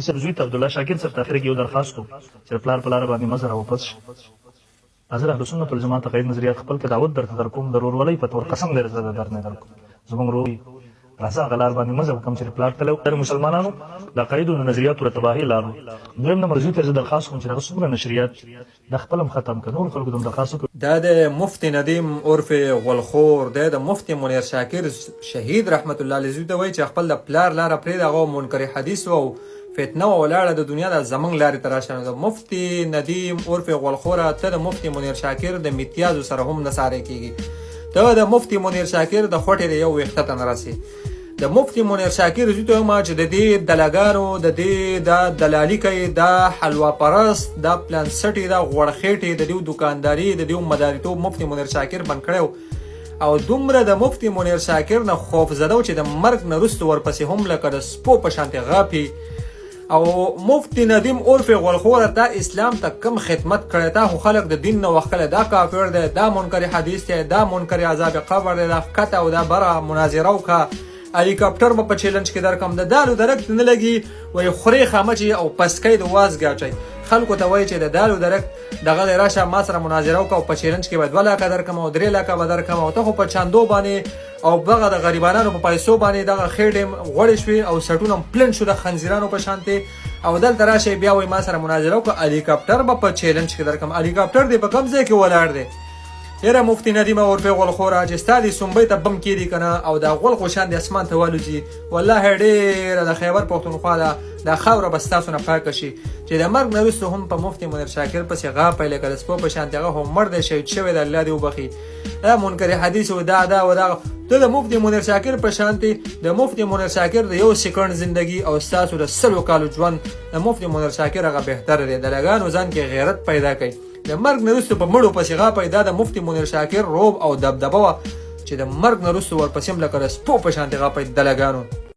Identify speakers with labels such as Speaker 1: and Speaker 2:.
Speaker 1: صاحب زوی ته عبدالله شاکر صاحب ته اخر کې یو درخواست و چې پلار په لاره باندې مزه راواپس شي. حضرت اهل سنت والجماعت عقاید نظریات خپل کې دعوت درته در کوم، د ورورولۍ په تور قسم لري زه در نه در کوم. زموږ ورور راځه هغه لار باندې مزه وکړم چې پلار ته له مسلمانانو د عقایدو د نظریاتو د تباهۍ لارو. دویم نمبر زوی ته زه درخواست کوم چې هغه څومره نشریات د خپل هم ختم کړه، نور خلکو ته هم درخواست وکړو.
Speaker 2: دا د مفتی ندیم عرف غلخور د مفتی منیر شاکر شهید رحمت الله علیه زوی ته وایي چې خپل د پلار لاره پرېږده، هغه منکر حدیث او فتنه ولاړه د دنیا د زمنګ لارې ته راشه. د مفتی ندیم عرف غلخوره ته د مفتی منیر شاکر د امتیازو سره هم نه ساری کېږي. ته د مفتی منیر شاکر د خوټې د یو ویښته ته نه رسې. د مفتی منیر شاکر زوی ته وایم چې د دې دلاګانو د دې د دلالي کوي، د حلوا پرست، د پلانسټي، د غوړخېټې، د دې دکانداري، د دې مداریتوب مفتی منیر شاکر بند کړی او دومره د مفتی منیر شاکر نه خوف زده و چې د مرګ نه وروسته ورپسې هم لکه د سپو په شانتې غاپي. او مفتی ندیم عرف غلخوره تا اسلام ته کم خدمت کړی، تا خو خلک د دین نه وښکلی دا کافر دی، دا منکر حدیث دی، دا منکر عذاب قبر دی، دا ښکته او دا بره مناظره وکړه، هلیکاپټر به په چیلنج کې درکم، د دالو درک نه لګي وایي خورې خامچي او پسکۍ د وازګې اچوئ. خلکو ته وایي چې د دالو درک دغه دی راشه ما سره مناظره وکړه او په چیلنج کې به 2 لکه درکم او 3 لکه به درکم او ته خو په چاندو باندې او دغه د غریبانو په پیسو باندې دغه خېډې غوړې شوې او سټونه پلن شو د خنزیرانو په شانتې او دلته راشه بیا وایي ما سره مناظره وکړه هلیکاپټر به په چیلنج کې درکم. هلیکاپټر دی په کوم ځای کې ولاړ دی؟ یاره مفتی ندیم عرف غلخوره چې ستا دې سنبۍ ته بم کېدي که نه او دا غول خو شان د اسمان ته والوځي، والله ډېره د خیبر پښتونخوا دا خاوره به ستاسو نه پاکه شي چې د مرګ نه وروسته هم په مفتی منیر شاکر پسې غاپی لکه د سپو په شانتې هغه هم مړ دی شهید شوی د الله دې وبخي. دا منکر حدیث و دا و دا ته د مفتی منیر شاکر په شانتې د مفتی منیر شاکر د 1 سکند زندگی او ستاسو د 100 کالو ژوند د مفتی منیر شاکر هغه بهتر دی. د لګانو ځان کې غیرت پیدا کوي، د مرګ نه وروسته په مړو پسې غاپی. دا د مفتی منیر شاکر روب او دبدبه وه چې د مرګ نه وروسته ورپسې هم لکه د سپو په شانتې غاپی د لګانو.